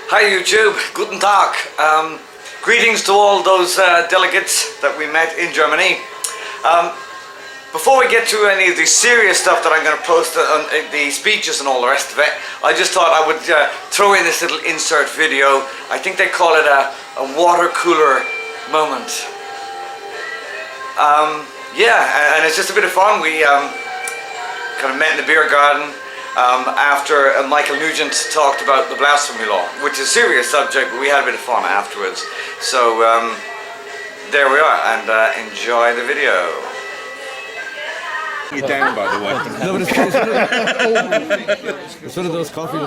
Hi YouTube, guten Tag. Greetings to all those delegates that we met in Germany. Before we get to any of the serious stuff that I'm going to post on the speeches and all the rest of it, I just thought I would throw in this little insert video. I think they call it a water cooler moment. Yeah, and it's just a bit of fun. We kind of met in the beer garden after Michael Nugent talked about the blasphemy law, which is a serious subject, but we had a bit of fun afterwards. So there we are, and enjoy the video. You're down, by the way. No, but it's one of those coffee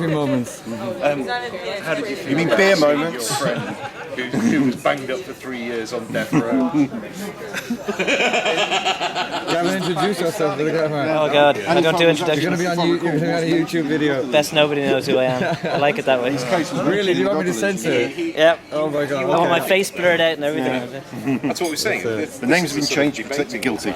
moments. How did you feel? You mean beer moments? Your friend who was banged up for 3 years on death row. Can I introduce yourself to the camera? Oh God, I don't do introductions. You're going to be on a YouTube video. Best nobody knows who I am. I like it that way. Really? Do you want me to censor it? Yep. Oh my God. I want my face blurred out and everything. Yeah. That's what we're saying. The names have been changed to protect the guilty.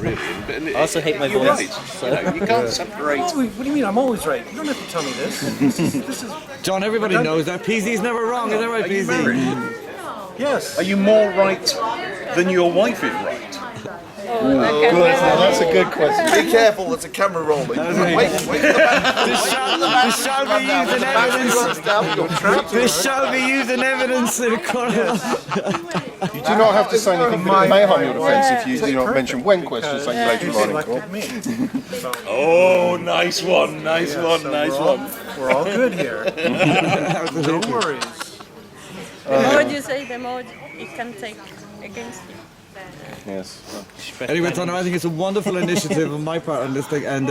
Really. I also hate my You're voice. right. You know, you can't separate. What do you mean? I'm always right. You don't have to tell me this. This is John, everybody knows that. PZ's never wrong. Is that right, PZ? yes. Are you more right than your wife is right? Good. Now that's a good question. Be careful, there's a camera rolling. Wait, This shall be used in evidence. This shall be used in evidence in a court. You do not have to say anything, but it may harm your defence if you do not mention when questions like later on in court. Oh, nice one, nice one. We're all good here. No worries. The more you say, the more it can take against you. Yes. Anyway, Thunderf, I think it's a wonderful initiative on my part on this thing, and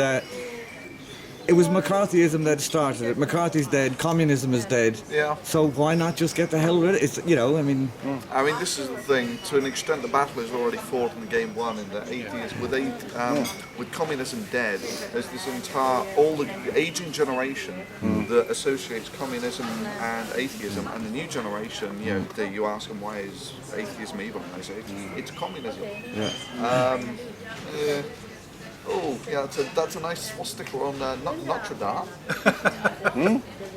it was McCarthyism that started it. McCarthy's dead, communism is dead. Yeah. So why not just get the hell rid of it? It's, you know, I mean, this is the thing. To an extent, the battle is already fought in game one. In the atheism, with communism dead, there's this all the aging generation that associates communism and atheism, and the new generation. You know, you ask them why is atheism evil, and they say it's communism. yeah. Oh, yeah, that's a nice swastika on Notre Dame.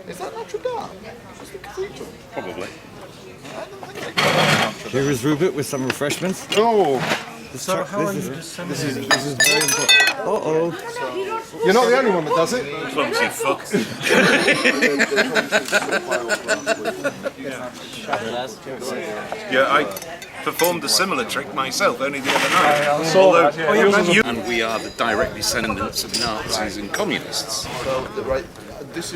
Is that Notre Dame? That's the cathedral. Probably. Here is Rupert with some refreshments. Oh, So how are you disseminating? This is very important. Uh-oh. you're not the only one that does it. Clumsy fuck. Yeah, I performed a similar trick myself only the other night. And we are the direct descendants of Nazis and communists. So, this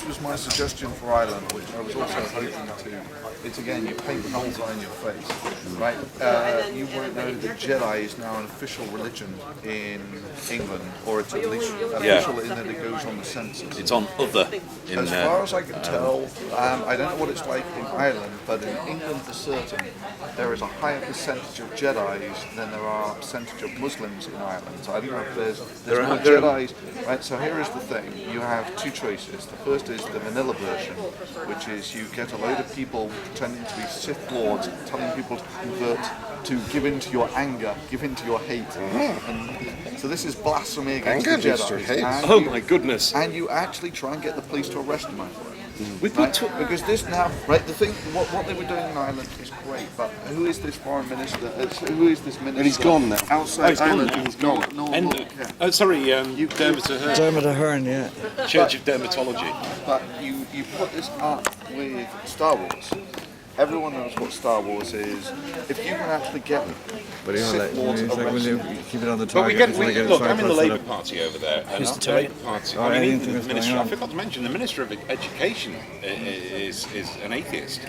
was my suggestion for Ireland, which I was also hoping to. It's again, you paint an holes on your face, right? You won't know that Jedi is now an official religion in England, or it's at least official in that it goes on the census. It's on other in As far as I can tell, I don't know what it's like in Ireland, but in England for certain, there is a higher percentage of Jedis than there are percentage of Muslims in Ireland. So I don't know if there's more Jedis. Right, so here is the thing. You have two choices. The first is the vanilla version, which is you get a load of people pretending to be Sith Lords, telling people to convert, to give in to your anger, give in to your hate. And so this is blasphemy against the Jedi. Oh my goodness. And you actually try and get the police to arrest them for it. Because this now, right, the thing, what they were doing in Ireland is great, but who is this foreign minister? Who is this minister? And he's gone now. Outside Ireland, He's gone. Dermot Ahern, Dermot Ahern, yeah. Church of Dermatology. But you put this up with Star Wars. Everyone knows what Star Wars is. If you can actually get But Sith Lords will you keep it on the But target? look, I'm in the Labour Party over there, and the Labour Party. Oh, I mean, anything even that's the minister. going I on. forgot to mention the Minister of Education is an atheist,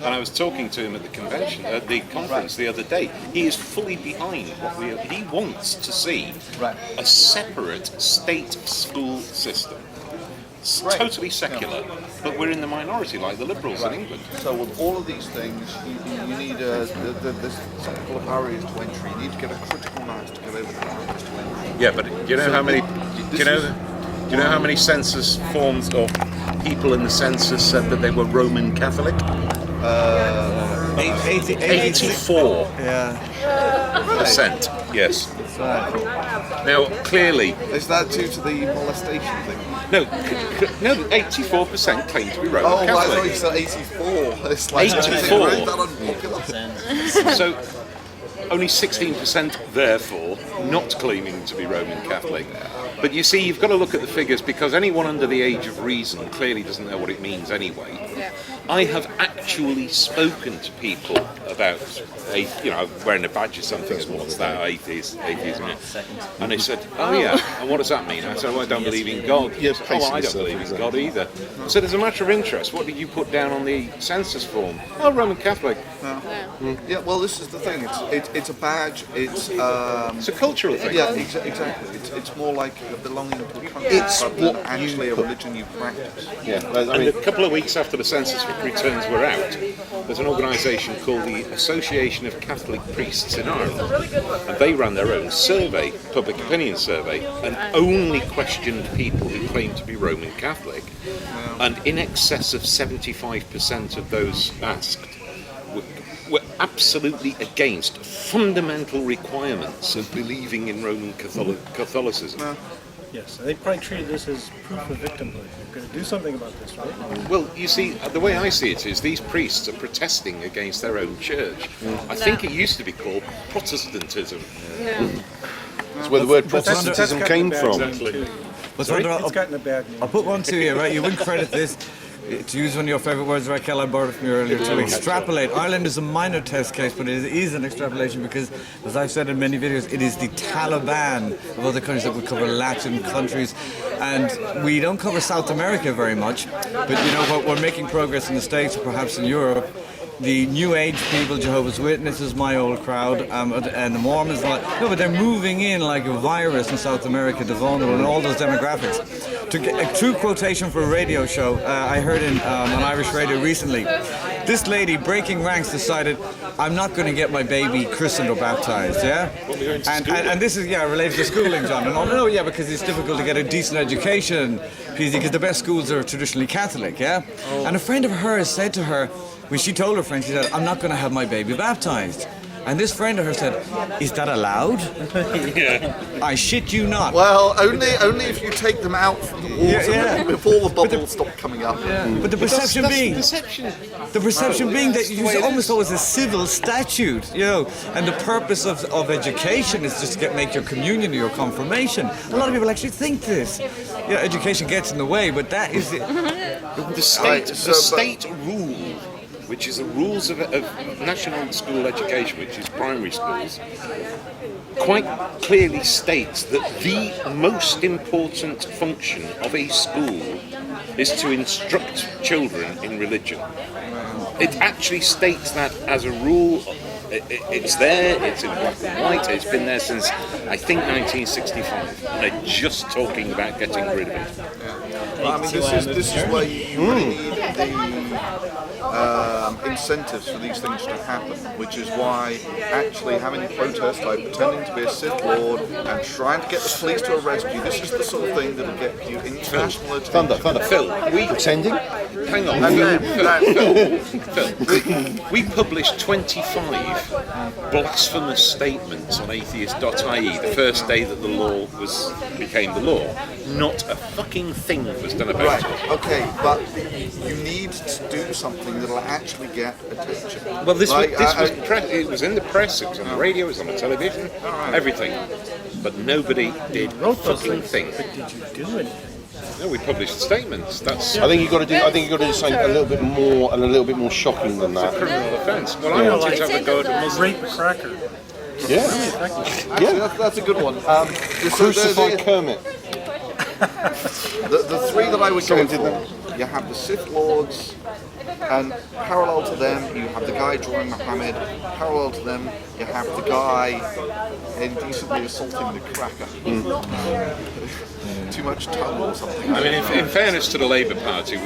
and I was talking to him at the convention, at the conference the other day. He is fully behind what he wants to see a separate state school system. It's totally secular, but we're in the minority like the Liberals in England. So with all of these things, you need there's something called barriers to entry. You need to get a critical mass to get over the barriers to entry. Yeah, but do you know how many? Do you know how many census forms or people in the census said that they were Roman Catholic? 84%. Yeah. Yes. Now, clearly, Is that due to the molestation thing? no, 84% claim to be Roman Oh, well, I thought Catholic. you said 84. It's like 84. Very unpopular. So, only 16% therefore not claiming to be Roman Catholic. But you see, you've got to look at the figures because anyone under the age of reason clearly doesn't know what it means anyway. I have actually spoken to people about, wearing a badge or something, and what's that, atheism? And they said, oh yeah, and what does that mean? I said, well, I don't believe in God. Yes, Oh, well, I don't believe in God either. So there's a matter of interest. What did you put down on the census form? Oh, Roman Catholic. Yeah, well, this is the thing. It's a badge. It's a cultural thing. Yeah, exactly. It's more like belonging to a country It's rather than what actually you a put- religion you practice. Yeah, I And mean, a couple of weeks after the census returns were out, there's an organisation called the Association of Catholic Priests in Ireland, and they ran their own survey, public opinion survey, and only questioned people who claimed to be Roman Catholic, and in excess of 75% of those asked were absolutely against fundamental requirements of believing in Roman Catholicism. Yes, they probably treated this as proof of victimhood. We're going to do something about this, right? Well, you see, the way I see it is these priests are protesting against their own church. I think it used to be called Protestantism. that's where the word Protestantism That's came gotten a from. bad name, too. But It's gotten a bad name. I'll put one to you, right? You wouldn't credit this. To use one of your favourite words, Raquel, I borrowed it from you earlier, to extrapolate. Ireland is a minor test case, but it is an extrapolation because, as I've said in many videos, it is the Taliban of other countries that would cover Latin countries. And we don't cover South America very much, but we're making progress in the States, perhaps in Europe. The New Age people, Jehovah's Witnesses, my old crowd, and the Mormons, but they're moving in like a virus in South America, the vulnerable, and all those demographics. To get a true quotation for a radio show, I heard on Irish radio recently, this lady breaking ranks decided, I'm not going to get my baby christened or baptized, yeah? And this is, related to schooling, John. And because it's difficult to get a decent education, because the best schools are traditionally Catholic, yeah? And a friend of hers said to her, when she told her friend, she said, I'm not going to have my baby baptized. And this friend of hers said, is that allowed? I shit you not. Well, only if you take them out from the water before the bubbles stop coming up. But the perception being, that you almost always a civil statute, and the purpose of education is just to make your communion or your confirmation. A lot of people actually think this. Education gets in the way, but that is it. The state rule, which is the rules of national school education, which is primary schools, quite clearly states that the most important function of a school is to instruct children in religion. It actually states that as a rule. It's there, it's in black and white, it's been there since, I think, 1965. And they're just talking about getting rid of it. Well, I mean, this is where you really need the incentives for these things to happen, which is why actually having a protest, like pretending to be a Sith Lord and trying to get the police to arrest you, this is the sort of thing that'll get you international attention. Thunder. Phil, Pretending? hang on. Phil, we published 25 blasphemous statements on atheist.ie the first day that the law became the law. Not a fucking thing was done about Right, it. okay, but you need to do something that'll actually get attention. Well, it was in the press, it was on the radio, it was on the television, everything. But nobody did a fucking thing. But did you do anything? No, we published statements. That's I think you've got to do something a little bit more and a little bit more shocking than that. criminal offence. Well, I wanted to have a go at a Muslim. Rape a cracker. Yeah. Actually, that's a good one. Crucify Kermit. The three that I would go Someone did for, you have the Sith Lords, and parallel to them, you have the guy drawing Muhammad. Parallel to them, you have the guy indecently assaulting the cracker. Too much tongue or something. I mean, in fairness to the Labour Party,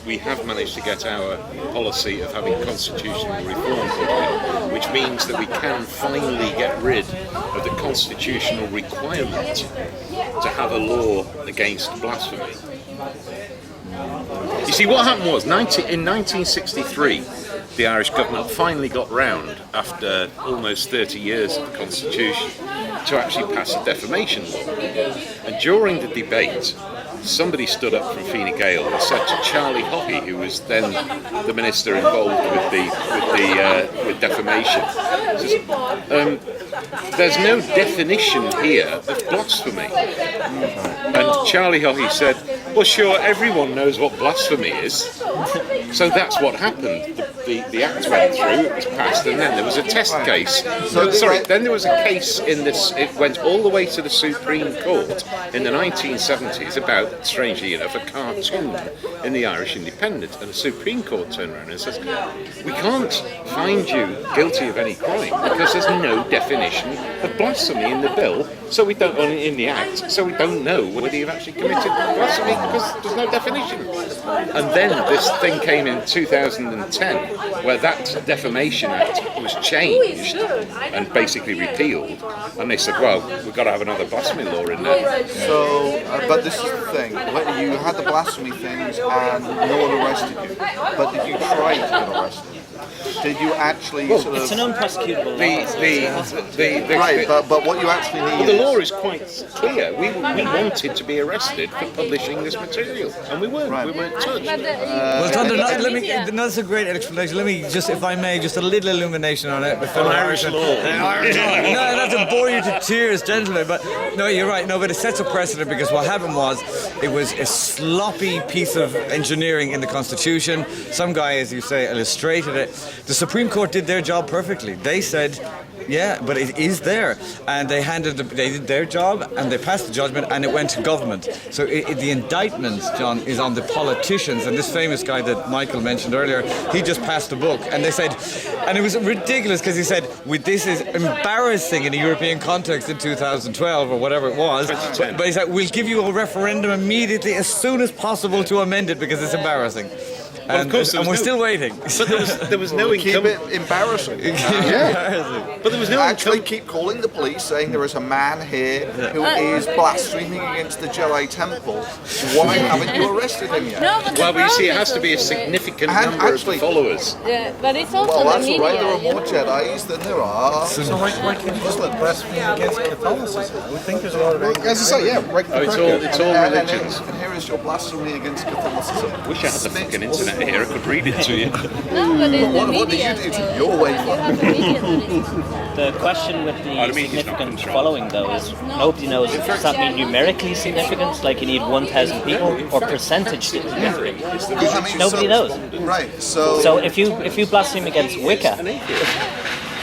we have managed to get our policy of having constitutional reform put in, which means that we can finally get rid of the constitutional requirement to have a law against blasphemy. You see, what happened was, in 1963, the Irish government finally got round, after almost 30 years of the Constitution, to actually pass a defamation law. And during the debate, somebody stood up from Fine Gael and said to Charlie Haughey, who was then the minister involved with defamation, says, there's no definition here of blasphemy. And Charlie Haughey said, well, sure, everyone knows what blasphemy is. So that's what happened. The act went through, it was passed, and then there was a test case. Then there was a case in this, it went all the way to the Supreme Court in the 1970s about, strangely enough, a cartoon in the Irish Independent. And the Supreme Court turned around and says, we can't find you guilty of any crime because there's no definition of blasphemy in the bill, so we don't, in the act, so we don't know whether you've actually committed blasphemy because there's no definition. And then this thing came in 2010 where that defamation act was changed and basically repealed, and they said, well, we've got to have another blasphemy law in there. So, but this is the thing, you had the blasphemy things and no one arrested you, but did you try to get arrested? Did you actually sort of... It's an unprosecutable law. Right, but what you actually need... Well, the law is quite clear. We wanted to be arrested for publishing this material, and we weren't. We weren't touched. Well, Thunder, that's a great explanation. Let me just, if I may, just a little illumination on it. On Irish law. No, not to bore you to tears, gentlemen, but no, you're right. No, but it sets a precedent because what happened was it was a sloppy piece of engineering in the Constitution. Some guy, as you say, illustrated it. The Supreme Court did their job perfectly. They said, yeah, but it is there, and they did their job, and they passed the judgment, and it went to government. So the indictment, John, is on the politicians, and this famous guy that Michael mentioned earlier, he just passed a book, and they said, and it was ridiculous because he said, this is embarrassing in a European context in 2012 or whatever it was, but he said, we'll give you a referendum immediately as soon as possible to amend it because it's embarrassing. Well, of course, and we're still waiting. But there was no Keep it embarrassing. But there was no actually keep calling the police saying there is a man here who is blaspheming against the Jedi Temple. Why haven't you arrested him yet? No, but Well, you see, it has to be a significant number of followers. Yeah, but it's also Well, the that's media. all right. There are more Jedis than there are. So why can't you just blasphemy against Catholicism? I would think there's a lot of anger. As I say, yeah, right. It's all religions. And here is your blasphemy against Catholicism. Wish I had the fucking internet here. I could read it to you. No, but it's the What do media. you do to your way? The question with the I mean, he's not significant controlled. following, though, is nobody knows, does that mean numerically significant, like you need 1,000 people, or percentage significant? Nobody knows. Right. So So if you blaspheme against Wicca,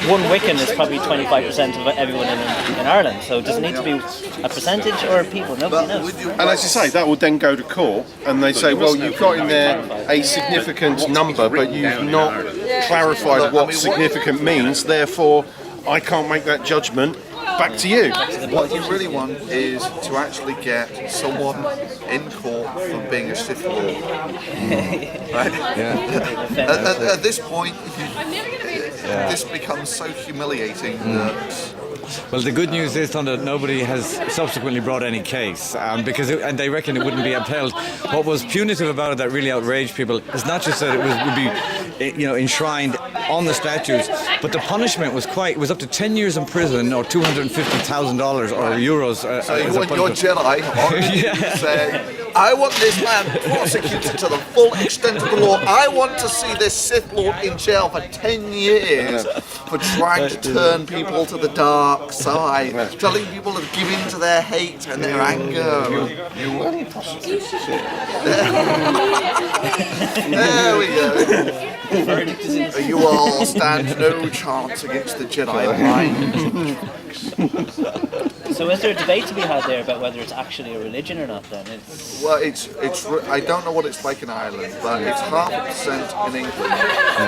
one Wiccan is probably 25% of everyone in Ireland. So does it need to be a percentage or people? Nobody knows. And as you say, that would then go to court, and they say, well, you've got in there a significant number, but you've not clarified what significant means, therefore I can't make that judgment. Back to you. what you really want is to actually get someone in court for being a Sith Lord. Right? At this point, this becomes so humiliating that. Well, the good news is, Thunder, nobody has subsequently brought any case because and they reckon it wouldn't be upheld. What was punitive about it that really outraged people is not just that it would be, enshrined on the statutes, but the punishment was up to 10 years in prison or $250,000 or euros. So you want your Jedi on say, I want this man prosecuted to the full extent of the law. I want to see this Sith Lord in jail for 10 years for trying to turn people to the dark side, telling people to give in to their hate and their anger. You weren't prosecuted. There we go. You all stand no chance against the Jedi mind. So is there a debate to be had there about whether it's actually a religion or not then? Well, I don't know what it's like in Ireland, but it's 0.5% in England.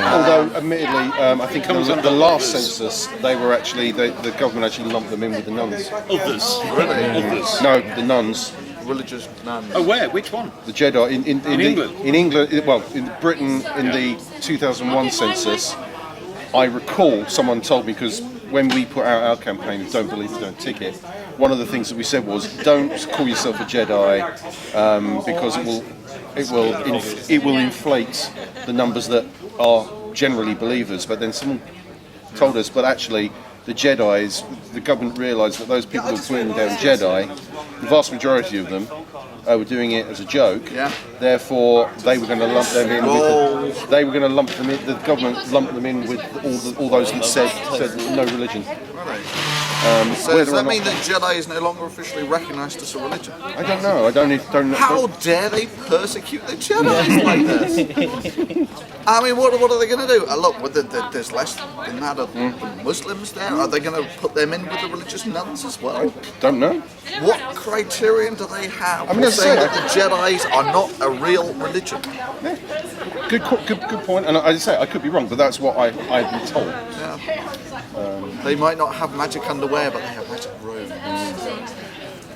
Although, admittedly, I think the last census, they were actually, the government actually lumped them in with the nuns. Others. Really? Others. No, the nuns. Religious nuns. Oh, where? Which one? The Jedi in England? In England, well, in Britain, in the 2001 census, I recall someone told me, because when we put out our campaign, Don't Believe, Don't Ticket, one of the things that we said was, don't call yourself a Jedi because it will inflate the numbers that are generally believers, but then someone told us, but actually the Jedis, the government realised that those people who were putting down Jedi, the vast majority of them were doing it as a joke. Yeah. Therefore, they were going to lump them in. They were going to lump them in. The government lumped them in with all those that said no religion. So does that mean that Jedi is no longer officially recognised as a religion? I don't know. I don't know. How dare they persecute the Jedi like this? I mean, what are they going to do? Look, there's less than that of Muslims there. Are they going to put them in with the religious nuns as well? Don't know. What criterion do they have? I mean, for saying that the Jedis are not a real religion. Good point. And as I say, I could be wrong, but that's what I've been told. Yeah. They might not have magic underwear, but they have magic robes.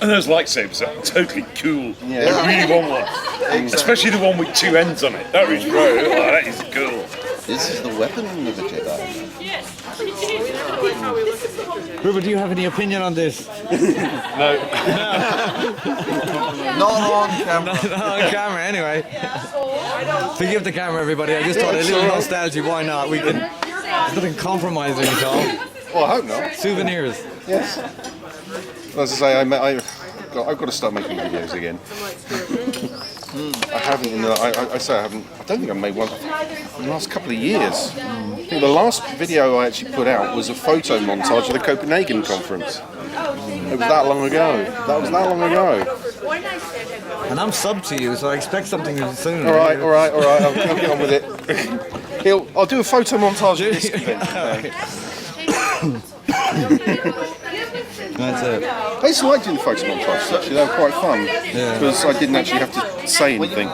And those lightsabers are totally cool. Yeah. I really want one. Especially the one with two ends on it. That is right. Oh, that is cool. This is the weapon of the Jedi. Rupert, do you have any opinion on this? No. Not on camera. Not on camera, anyway. Forgive the camera, everybody. I just thought a little nostalgia. Why not? There's nothing compromising at all. Well, I hope not. Souvenirs. Yes. As I say, I've got to start making videos again. I haven't. I don't think I've made one in the last couple of years. I think the last video I actually put out was a photo montage of the Copenhagen conference. It was that long ago. And I'm sub to you, so I expect something soon. All right. I'll get on with it. I'll do a photo montage of this event. That's it. I used to like doing the photo montages. Actually, they were quite fun because I didn't actually have to say anything.